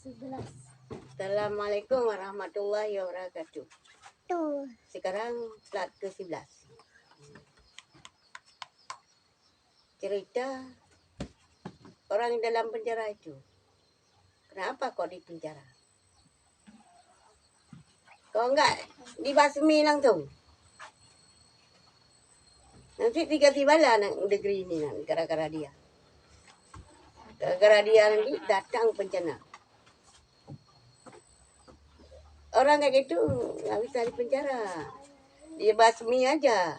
11. Assalamualaikum warahmatullahi wabarakatuh. Tuh. Sekarang plat ke-11. Cerita orang dalam penjara itu. Kenapa kok di penjara? Kok enggak dibasmi langsung? Nanti dikasih bala negeri ini gara-gara dia. Gara-gara dia nanti datang bencana. Orang kayak gitu nggak bisa di penjara. Dia basmi aja.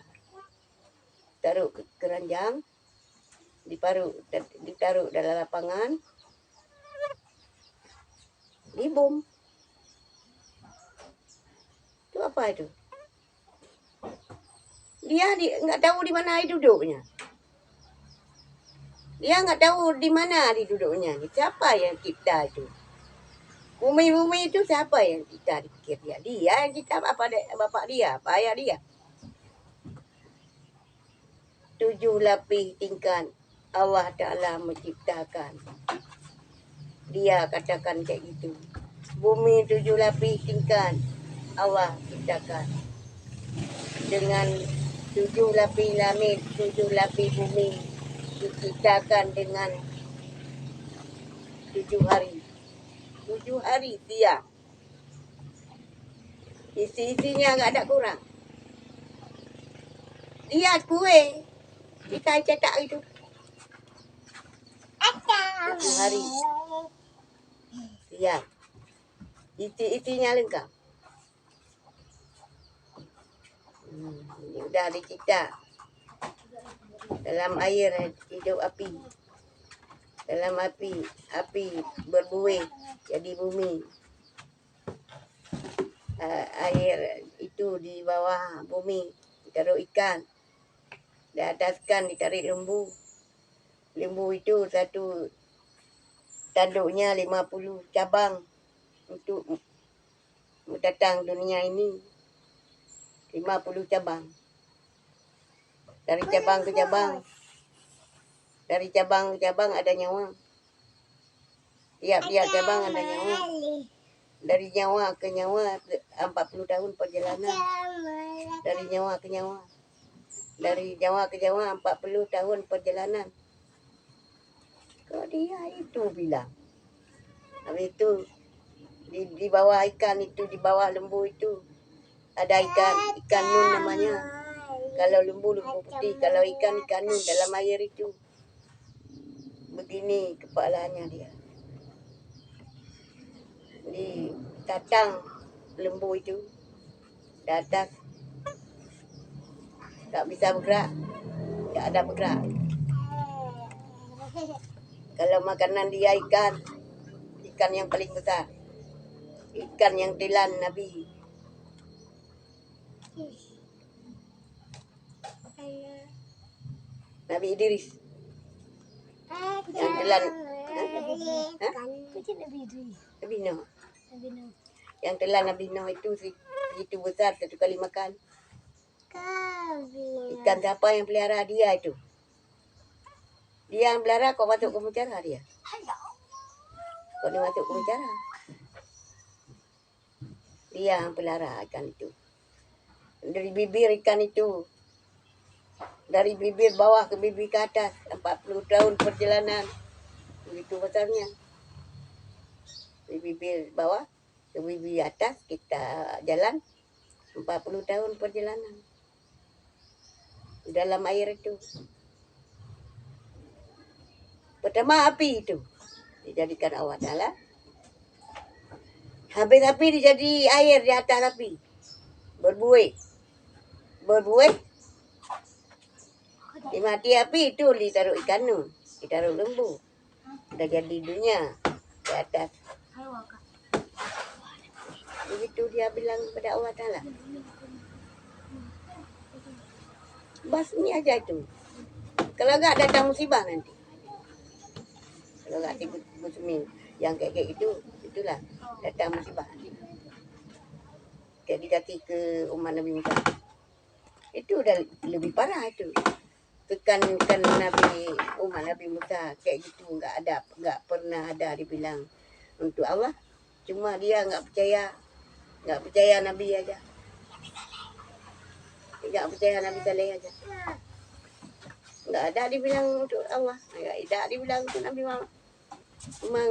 Taruh ke keranjang, ditaruh dalam lapangan, dibom. Itu apa itu? Dia nggak tahu di mana duduknya. Dia nggak tahu di mana duduknya. Siapa yang kita itu? Bumi itu siapa yang kita dipikir dia? Dia yang kita bapak dia, apa ayah dia? 7 lapis tingkat Allah Ta'ala menciptakan. Dia katakan kayak gitu. Bumi 7 lapis tingkat Allah ciptakan. Dengan 7 lapis langit, 7 lapis bumi diciptakan dengan 7 hari. 7 hari siang. Isi-isinya nggak ada kurang. Lihat kue kita cetak itu. 7 hari siang. Isi-isinya lengkap. Ini udah dicipta dalam air hidup api. Dalam api berbuih jadi bumi. Air itu di bawah bumi ditaruh ikan, di atas ikan ditarik lembu. Lembu itu satu tanduknya 50 cabang untuk mendatang dunia ini. 50 cabang. Dari cabang ke cabang. Dari cabang ke cabang ada nyawa. Tiap cabang ada nyawa. Dari nyawa ke nyawa 40 tahun perjalanan. Dari nyawa ke nyawa. Dari nyawa ke nyawa 40 tahun perjalanan. Kok dia itu bilang. Habis itu di bawah ikan itu, di bawah lembu itu ada ikan nun namanya. Kalau lembu putih, kalau ikan nun dalam air itu. Begini kepalanya dia. Di tatang lembu itu di atas tak bisa bergerak, tak ada bergerak. Kalau makanan dia ikan yang paling besar, ikan yang telan Nabi. Nabi Idris yang telan Nabi Nuh. Yang telan Nabi Nuh itu segitu besar, satu kali makan. Ikan siapa yang pelihara dia itu? Dia yang pelihara, kok masuk ke penjara dia? Kok dia masuk ke penjara? Dia yang pelihara ikan itu. Dari bibir ikan itu, dari bibir bawah ke bibir ke atas, 40 tahun perjalanan. Begitu besarnya. Dari bibir bawah ke bibir atas kita jalan 40 tahun perjalanan. Dalam air itu. Pertama api itu dijadikan Allah Ta'ala. Habis api dijadi air di atas api. Berbuih. Dimati api itu ditaruh ikan nun, ditaruh lembu. Udah jadi dunia di atas. Begitu dia bilang kepada Allah Ta'ala. Basmi aja itu. Kalau enggak datang musibah nanti. Kalau enggak basmi yang kayak gitu, itulah datang musibah nanti. Kayak dikasih ke umat Nabi Musa. Itu udah lebih parah itu. Tekan Nabi umat Nabi Musa kayak gitu, enggak pernah ada dibilang untuk Allah. Cuma dia nggak percaya Nabi aja. Nggak percaya Nabi Saleh aja. Nggak ada dibilang untuk Allah. Nggak ada dibilang untuk Nabi Muhammad. Cuma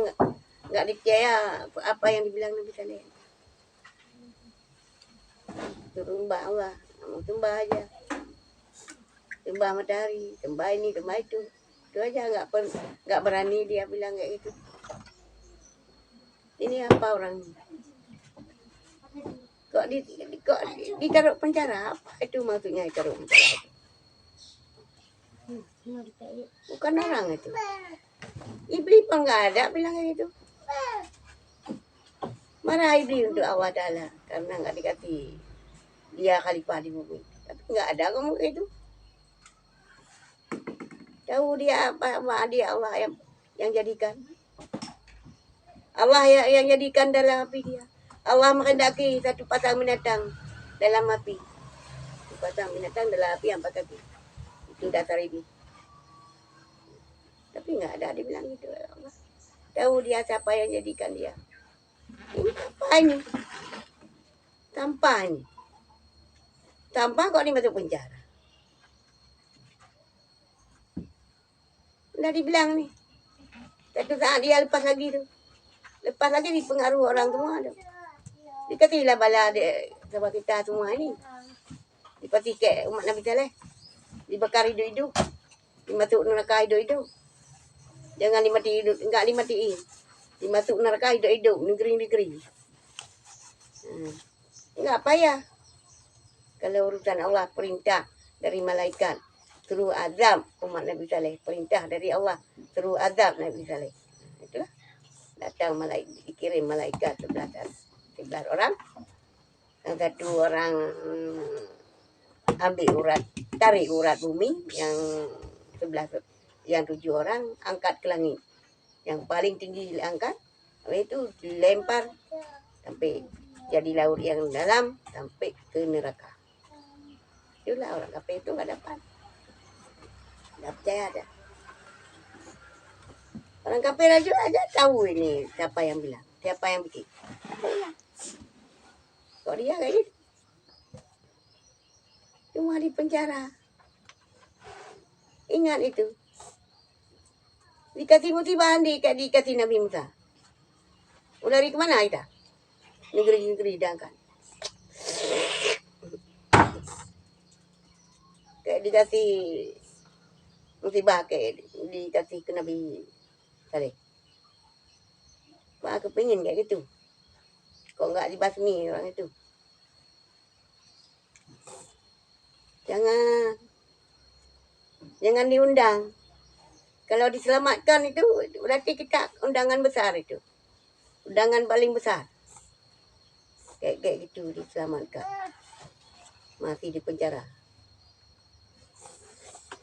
nggak dipercaya apa yang dibilang Nabi Saleh. Sembah Allah, mau sembah aja. Sembah matahari, sembah ini, sembah itu. Itu aja nggak berani dia bilang kayak gitu. Ini apa orang? Kok ditaruh penjara? Apa itu maksudnya ditaruh penjara? Bukan orang itu. Iblis pun nggak ada bilang kayak gitu. Marah iblis untuk Allah Ta'ala karena nggak dikasih dia khalifah di bumi. Tapi nggak ada ngomong kayak gitu. Tahu dia apa dia Allah yang jadikan. Allah yang jadikan dalam api dia. Allah menghendaki satu pasang binatang dalam api. Satu pasang binatang dalam api yang pakai api. Itu dasar ini. Tapi nggak ada dibilang gitu Allah. Tahu dia siapa yang jadikan dia. Ini apa ini? Tanpa ini. Tanpa kok dia masuk penjara. Udah dibilang nih. Satu saat dia lepas lagi tuh. Lepas lagi dipengaruhi orang semua tuh. Dikasihlah bala dia sama kita semua ini. Dipatikai umat Nabi Saleh. Dibakar hidup-hidup. Dimasuk neraka hidup-hidup. Jangan dimatiin, enggak dimatiin. Dimasuk neraka hidup-hidup, negeri-negeri. Enggak payah. Kalau urusan Allah perintah dari malaikat, suruh azab umat Nabi Saleh. Perintah dari Allah, suruh azab Nabi Saleh. Itulah. Datang dikirim malaikat 11 orang. Yang satu orang tarik urat bumi, yang 7 orang angkat ke langit. Yang paling tinggi diangkat, habis itu dilempar sampai jadi laut yang dalam sampai ke neraka. Itulah orang kafir itu nggak dapat. Nggak percaya ada. Orang kafir aja tahu ini siapa yang bilang, siapa yang bikin. Kok dia kayak gitu? Cuma di penjara. Ingat itu. Dikasih musibah dikasih Nabi Musa. Udah dari kemana kita? Negeri-negeri diangkat. Kayak dikasih musibah kayak dikasih ke Nabi Saleh. Wah, aku pengen kayak gitu. Kok nggak dibasmi orang itu? Jangan diundang. Kalau diselamatkan itu berarti kita undangan besar itu. Undangan paling besar. Kayak gitu diselamatkan. Masih di penjara.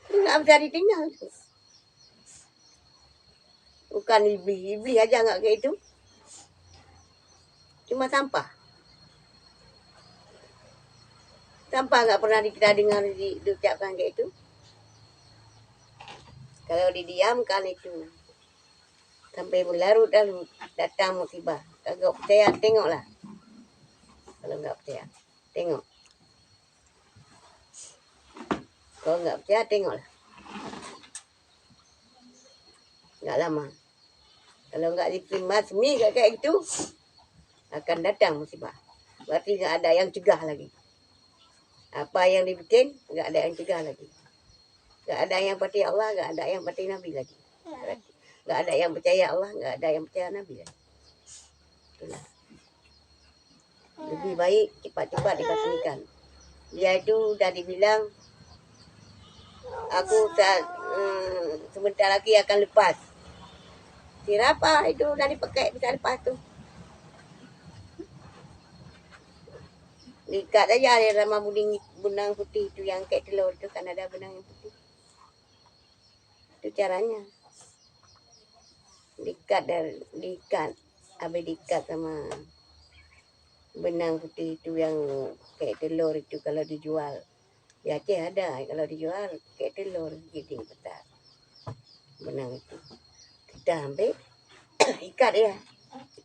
Nggak bisa ditinggal. Bukan iblis aja nggak kayak itu. Cuma sampah. Sampah nggak pernah kita dengar diucapkan kayak itu. Kalau didiamkan itu sampai berlarut-larut datang musibah. Kalau percaya tengoklah. Kalau nggak percaya tengok. Kalau nggak percaya tengoklah. Nggak lama. Kalau nggak diterima semi kayak itu akan datang musibah. Berarti nggak ada yang cegah lagi. Apa yang dibikin nggak ada yang cegah lagi. Nggak ada yang percaya Allah, nggak ada yang percaya Nabi lagi. Nggak ada yang percaya Allah, nggak ada yang percaya Nabi lagi. Itulah. Lebih baik cepat-cepat dibasmikan. Dia itu udah dibilang, aku sebentar lagi akan lepas. Siapa itu udah dipakai bisa lepas tuh. Diikat aja ada sama benang putih itu yang kayak telur itu kan ada benang yang putih. Itu caranya. Diikat sama benang putih itu yang kayak telur itu kalau dijual. Ya Aceh ada kalau dijual kayak telur gitu besar. Benang itu. Kita ambil ikat ya.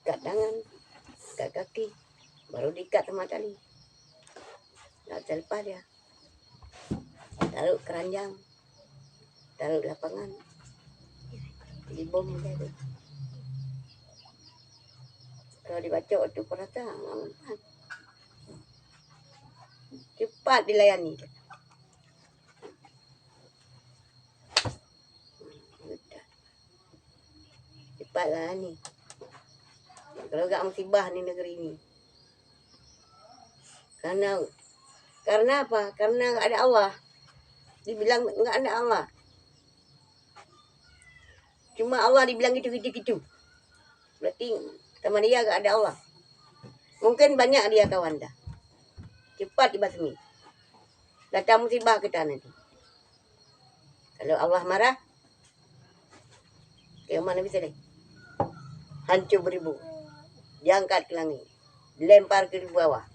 Ikat tangan, ikat kaki, baru diikat sama tali. Nggak bisa lepas dia. Taruh keranjang, taruh lapangan, dibom dia tu. Kalau dibacok tu perata, nggak mempan. Cepat dilayani. Cepatlah ni. Kalau enggak musibah ni negeri ni. Karena apa? Karena enggak ada Allah. Dibilang enggak ada Allah. Cuma Allah dibilang gitu. Berarti sama dia enggak ada Allah. Mungkin banyak dia kawan dah. Cepat dibasmi. Datang musibah kita nanti. Kalau Allah marah, ke mana bisa deh? Hancur beribu. Diangkat ke langit. Dilempar ke bawah.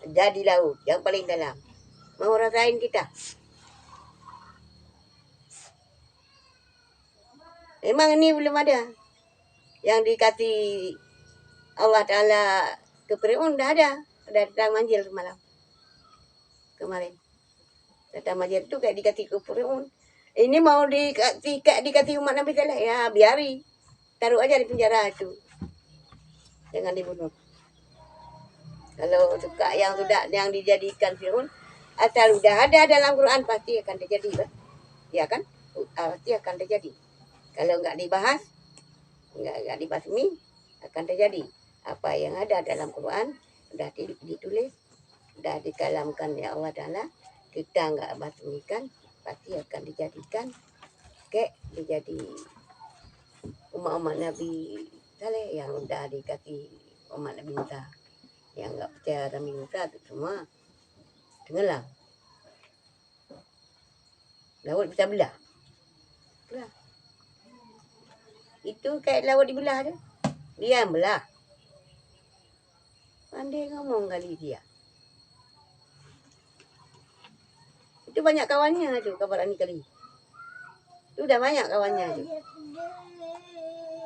Jadi laut yang paling dalam. Mau rasain kita? Memang ini belum ada. Yang dikasih Allah Ta'ala ke Fir'aun dah ada. Ada datang manjil semalam. Kemarin. Datang manjil tu kayak dikasih ke Fir'aun. Ini mau dikasih umat Nabi Saleh. Ya biari. Taruh aja di penjara itu. Jangan dibunuh. Kalau suka yang dijadikan Fir'aun. Asal udah ada dalam Quran pasti akan terjadi. Ya kan? Pasti akan terjadi. Kalau enggak dibahas, enggak dibasmi, akan terjadi. Apa yang ada dalam Quran sudah ditulis, sudah dikalamkan ya Allah Ta'ala. Kita enggak basmikan, pasti akan dijadikan dijadi umat-umat Nabi Saleh yang sudah dikasih umat Nabi Musa. Yang enggak percaya Nabi Musa itu semua tenggelam. Laut bisa belah. Itu kayak laut dibelah tu. Dia yang belah. Pandai ngomong kali dia. Itu banyak kawannya tu, kabar ni kali. Itu dah banyak kawannya tu.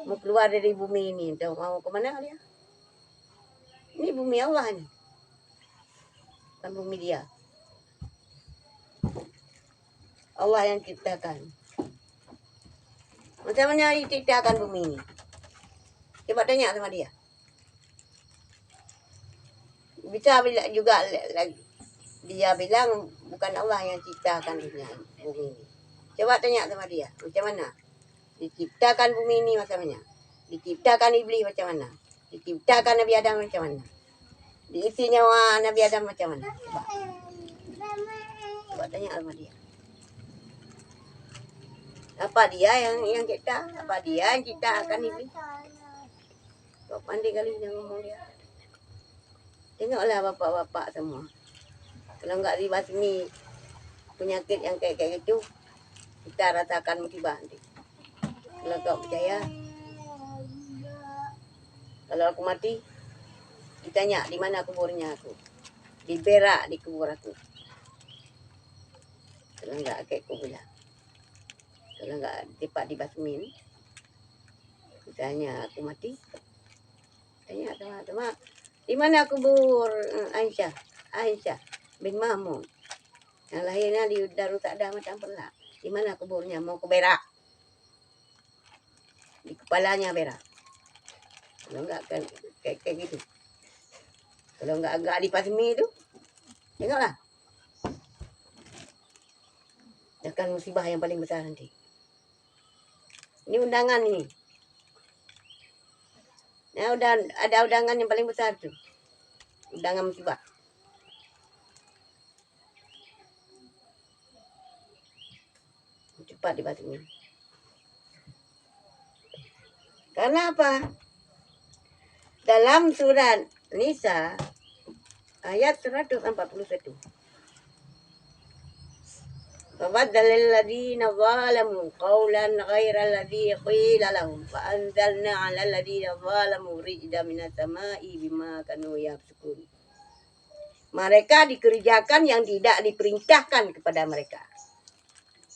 Mau keluar dari bumi ini. Tahu mau ke mana dia? Ini bumi Allah ni. Bukan bumi dia. Allah yang ciptakan. Macam mana diciptakan bumi ini? Coba tanya sama dia. Bisa juga dia bilang bukan Allah yang ciptakan bumi ini. Coba tanya sama dia. Macam mana? Diciptakan bumi ini macam mana? Diciptakan iblis macam mana? Diciptakan Nabi Adam macam mana? Diisi nyawa Nabi Adam macam mana? Coba tanya sama dia. Apa dia yang cipta? Apa dia yang ciptakan iblis? Kau pandai kali dia ngomong dia. Tengoklah bapak-bapak semua. Kalau enggak dibasmi penyakit yang kayak gitu, kita rasakan musibah nanti. Kalau kau percaya, kalau aku mati, ditanya di mana kuburnya aku. Diberak di kubur aku. Kalau enggak kayak aku bilang. Kalau enggak cepat dibasmin, misalnya aku mati, tanya sama-sama, di mana kubur Aisyah bin Mahmud yang lahirnya di Darut Ta'dah macam pelak. Di mana kuburnya? Mau ke berak. Di kepalanya berak. Kalau enggak kan kayak gitu. Kalau enggak agak dipasmi itu, tengoklah. Akan musibah yang paling besar nanti. Ini undangan ini. Nah, udah ada undangan yang paling besar tuh. Undangan musibah. Cepat dibasmi. Karena apa? Dalam surat Nisa ayat 141. فبدل الذين ظلموا قولا غير الذي قيل لهم فأنزلنا على الذين ظلموا رجزا من السماء بما كانوا يفسقون. Mereka dikerjakan yang tidak diperintahkan kepada mereka.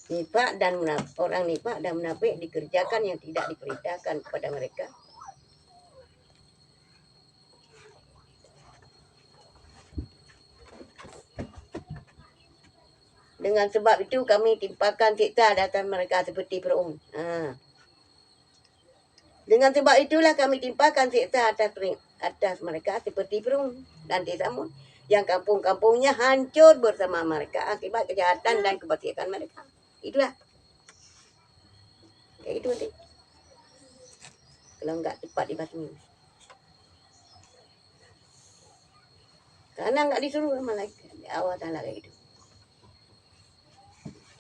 Nifak dan munafik, orang nifak dan munafik dikerjakan yang tidak diperintahkan kepada mereka. Dengan sebab itu kami timpakan siksa atas mereka seperti Firaun. Dengan sebab itulah kami timpakan siksa atas mereka seperti Firaun dan Samud, yang kampung-kampungnya hancur bersama mereka akibat kejahatan dan kefasikan mereka. Itulah. Kayak itu nanti. Kalau enggak cepat dibasmi. Karena enggak disuruh malaikat. Allah Ta'ala kayak gitu.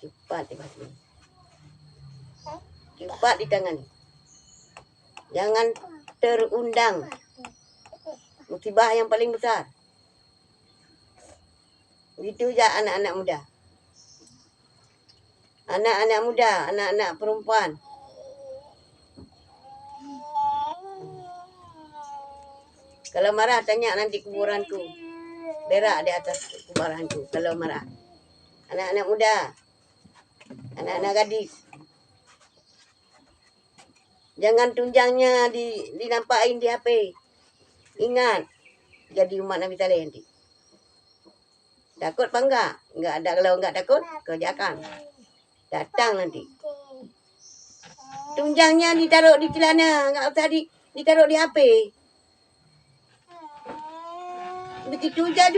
Cepat dibasmi. Cepat ditangani. Jangan terundang. Musibah yang paling besar. Begitu je anak-anak muda. Anak-anak muda, anak-anak perempuan. Kalau marah tanya nanti kuburanku. Berak di atas kuburanku kalau marah. Anak-anak muda. Anak-anak gadis. Jangan tunjangnya dinampakin di HP. Ingat. Jadi umat Nabi Saleh nanti. Takut apa enggak? Enggak ada. Kalau enggak takut, kerjakan. Datang nanti. Tunjangnya ditaruh di celana. Enggak usah ditaruh di HP. Begitu juga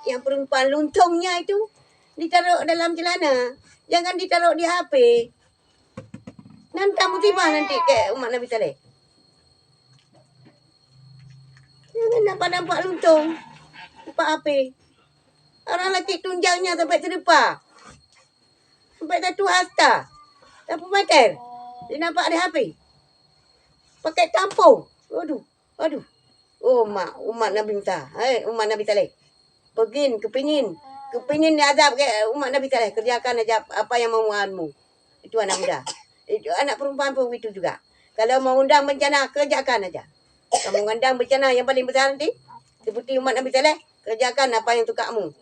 yang perempuan luntungnya itu ditaruh dalam celana. Jangan ditaruh di HP. Nanti musibah nanti kayak umat Nabi Saleh. Jangan nampak-nampak luntung. Nampak HP. Orang lelaki tunjangnya sampai terdepa. Sampai satu hasta. Sampai meter. Dia nampak di HP. Pakai tampung. Aduh. Oh, umat Nabi Musa. Umat Nabi Saleh. Kepingin diazab ke umat Nabi Saleh. Kerjakan aja apa yang mahuanmu. Itu anak muda. Itu anak perempuan pun itu juga. Kalau mau undang bencana, kerjakan aja. Kamu undang bencana yang paling besar nanti. Seperti umat Nabi Saleh. Kerjakan apa yang sukamu.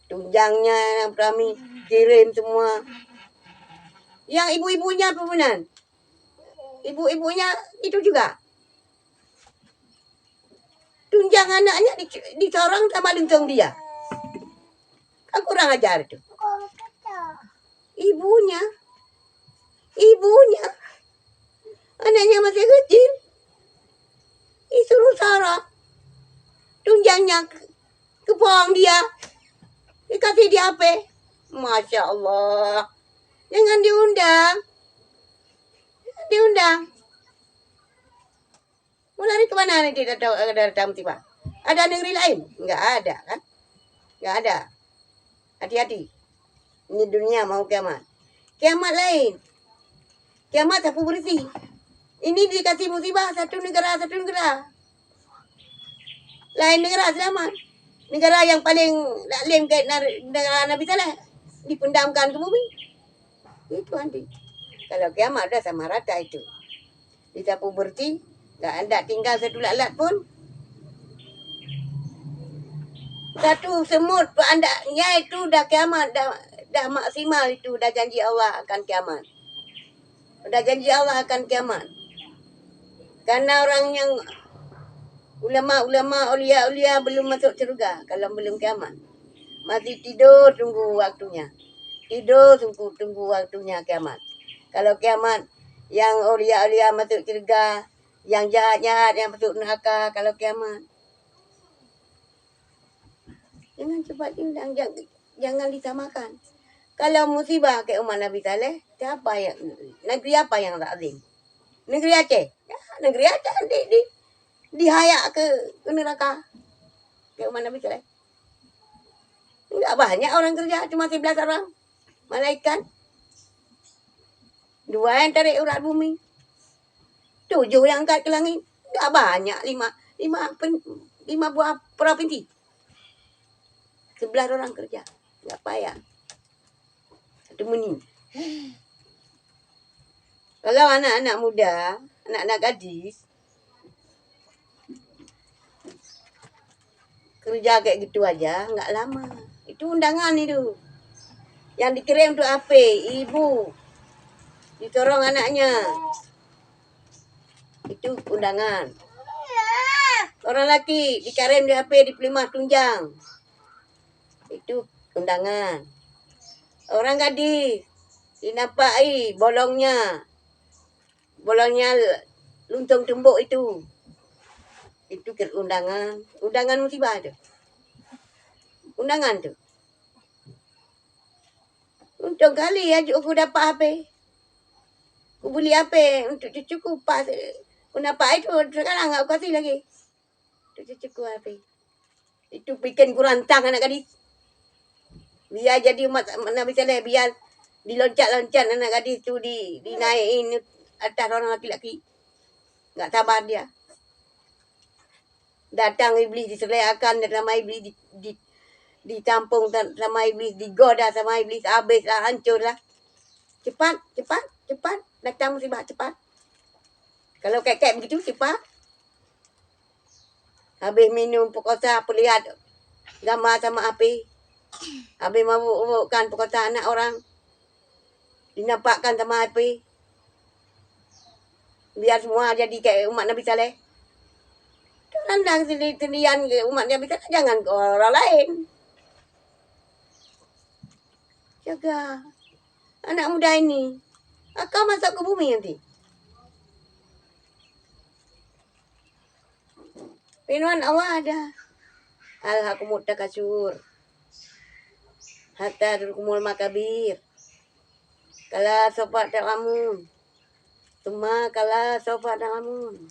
Tunjangnya, kami kirim semua. Yang ibu-ibunya perempuan. Ibu-ibunya itu juga. Tunjang anaknya dicorong sama luntong dia. Kan kurang ajar itu. Ibunya. Anaknya masih kecil. Disuruh Sarah. Tunjangnya ke pohon dia. Dikasih di HP. Masya Allah. Jangan diundang. Mau lari kemana nanti datang tiba? Ada negeri lain? Enggak ada kan? Enggak ada. Hati-hati. Ini dunia mau kiamat. Kiamat lain. Kiamat sapu bersih. Ini dikasih musibah satu negara. Lain negara selamat. Negara yang paling lalim ke negara Nabi Saleh. Dipendamkan ke bumi. Itu nanti. Kalau kiamat dah sama rata itu. Disapu bersih. Tak ada tinggal satu lalat pun. Satu semut pun andaknya itu dah kiamat. Dah maksimal itu. Dah janji Allah akan kiamat. Karena orang yang ulama-ulama, ulia-ulia belum masuk syurga. Kalau belum kiamat. Masih tidur tunggu waktunya. Tunggu waktunya kiamat. Kalau kiamat yang ulia-ulia masuk syurga. Yang jahat-jahat yang masuk neraka kalau kiamat. Jangan cepat undang, jangan disamakan. Kalau musibah ke umat Nabi Saleh, negeri apa yang tak azim? Negeri Aceh. Ya, negeri Aceh dihayak ke neraka ke umat Nabi Saleh. Enggak banyak orang kerja, cuma 11 orang. Malaikat. 2 yang tarik urat bumi. 7 yang angkat ke langit. Enggak banyak. 5 buah provinsi. 11 orang kerja. Enggak payah. 1 menit. Kalau anak-anak muda, anak-anak gadis, kerja kayak gitu aja, enggak lama. Itu undangan itu. Yang dikirim tuh HP, ibu. Dicorong anaknya. Itu undangan. Orang laki dikirim di HP di pelimah tunjang. Itu undangan. Orang gadis. Dinampak bolongnya luntong tembok itu. Itu undangan. Undangan musibah tu. Undangan tu. Untung kali ajuk aku dapat apa. Aku beli apa untuk cucuku pas. Aku dapat itu sekarang aku kasih lagi. Untuk cucuku apa. Itu bikin kurantang anak gadis. Biar jadi umat Nabi Saleh. Biar diloncat-loncat anak gadis tu dinaikin atas orang laki-laki. Tak sabar dia. Datang iblis diseleakan sama iblis ditampung sama iblis, digoda sama iblis, habislah, hancurlah. Cepat. Datang musibah cepat. Kalau kayak begitu cepat. Habis minum perkosa, perlihat gambar sama api. Habis mabukkan perkosa anak orang. Dinampakkan sama api. Biar semua jadi kayak umat Nabi Saleh. Landang sendirian ke umat Nabi Saleh, jangan ke orang lain. Jaga anak muda ini. Kau masuk ke bumi nanti. Firman Allah ada. Alhaqumut takasur. Hatta turkumul makabir. Kala sofa ta'lamun. Tuma kala sofa ta'lamun.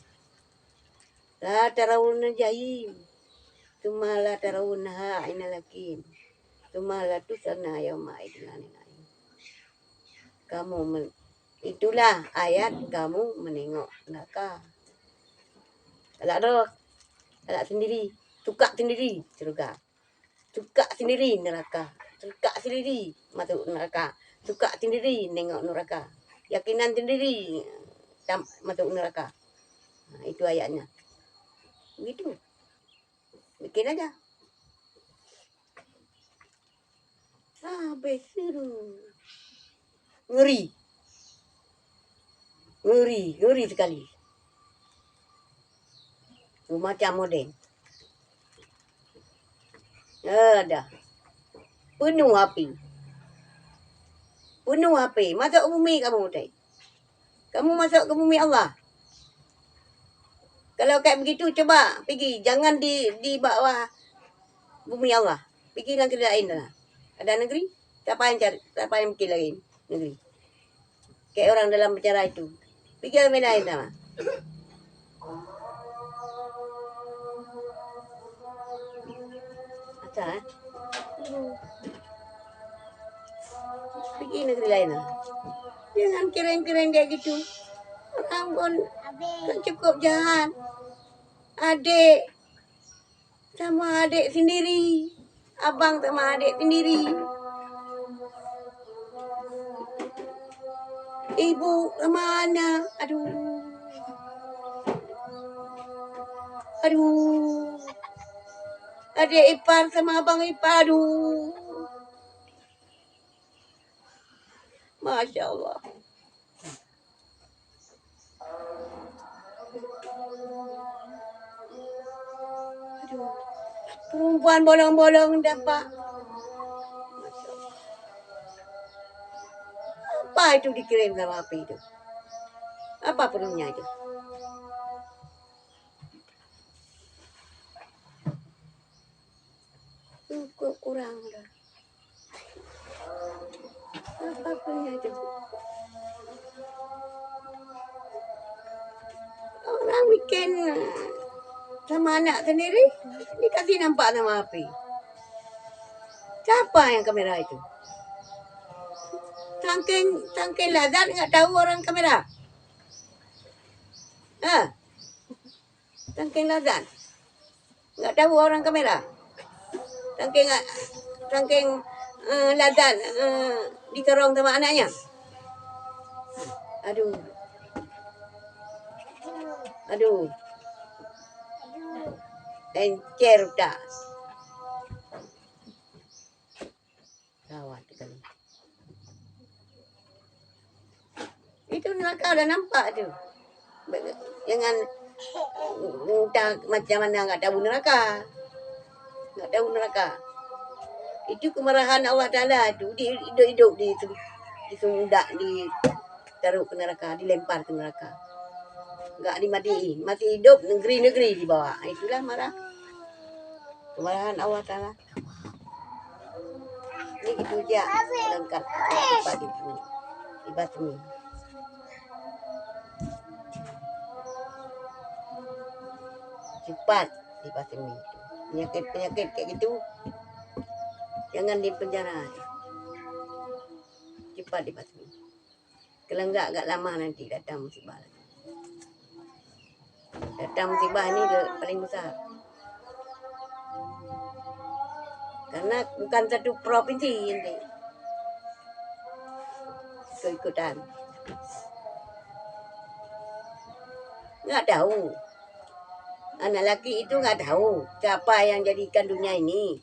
La tarawunna jahim. Tuma la tarawunnaha ainal yakin. Tuma la tusana yauma idin. Itulah ayat kamu menengok neraka. Alak sendiri, tukak sendiri surga. Tukak sendiri neraka. Tukak sendiri masuk neraka. Tukak sendiri nengok neraka. Yakinan sendiri masuk neraka. Nah, itu ayatnya. Begitu. Bikin aja. Habis itu. Ngeri sekali. Macam model. Ada. Penuh api. Masuk ke bumi kamu tadi. Kamu masuk ke bumi Allah. Kalau kayak begitu coba pergi. Jangan di bawah bumi Allah. Pergi negeri lain lah. Ada negeri. Siapa yang bikin lagi negeri. Kayak orang dalam bicara itu. Pergi negeri lain sama. Macam pergi negeri lain lah. Jangan keren-keren dia gitu. Orang pun kan cukup jahat. Adik sama adik sendiri. Abang sama adik sendiri. Ibu sama anak. Aduh. Adik ipar sama abang ipar. Aduh. Masya Allah. Aduh. Perempuan bolong-bolong dapat. Apa itu dikirim sama api itu? Apa perlunya itu? Cukup kurang dah. Apa perlunya itu? Orang bikin sama anak sendiri dikasih nampak sama api. Siapa yang kamera itu? Tangking lazat nggak tahu orang kamera. Tangking lazat nggak tahu orang kamera. Tangking lazat ditorong sama anaknya. Aduh. Encer dah. Gawat sekali. Itu neraka udah nampak tu. Jangan entah macam mana nggak tahu neraka. Itu kemarahan Allah Ta'ala itu hidup di sundak, ditaruh ke neraka, dilempar ke neraka. Enggak dimatiin, mati hidup negeri-negeri di bawah. Itulah marah. Kemarahan Allah Ta'ala. Ini gitu aja lengkap cepat itu dibasmi. Cepat dibasmi. Penyakit kayak gitu jangan di penjara. Cepat dibasmi. Kalau enggak agak lama nanti datang musibah. Datang musibah ini paling besar. Karena bukan satu provinsi ini keikutan. Nggak tahu. Anak laki itu nggak tahu siapa yang jadikan dunia ini.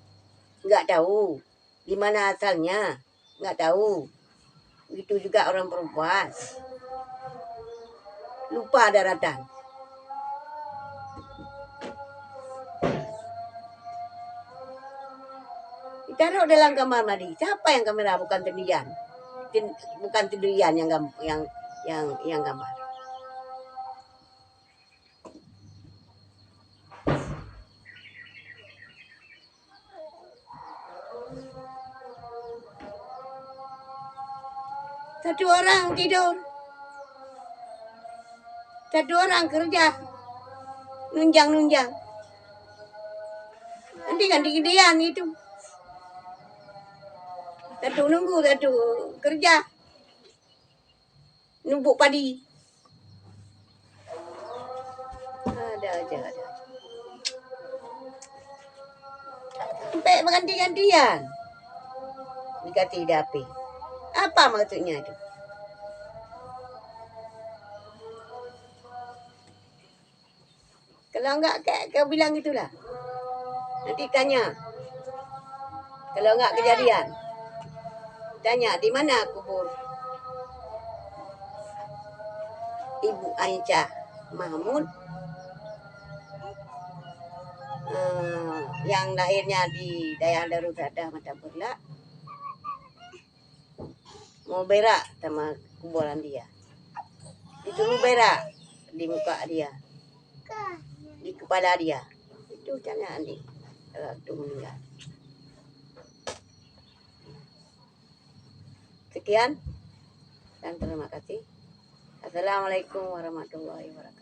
Nggak tahu. Di mana asalnya. Nggak tahu. Begitu juga orang perempuan. Lupa daratan. Ditaruh dalam kamar mandi. Siapa yang kamera? Bukan sendirian. Bukan sendirian yang gambar. Satu orang tidur. Satu orang kerja. Nunjang. Nanti ganti-gantian itu. Satu nunggu, satu kerja. Numpuk padi. Ada aja. Sampai berganti-gantian. Dikati dapi. Apa maksudnya itu? Kalau enggak kau bilang itulah. Nanti tanya. Kalau enggak kejadian. Tanya di mana kubur Ibu Aisyah Mahmud yang lahirnya di daerah Darussalam Mata Burla. Mau berak sama kuburan dia. Disuruh berak di muka dia. Di kepala dia. Itu tanya Andi. Waktu meninggal. Sekian dan terima kasih. Assalamualaikum warahmatullahi wabarakatuh.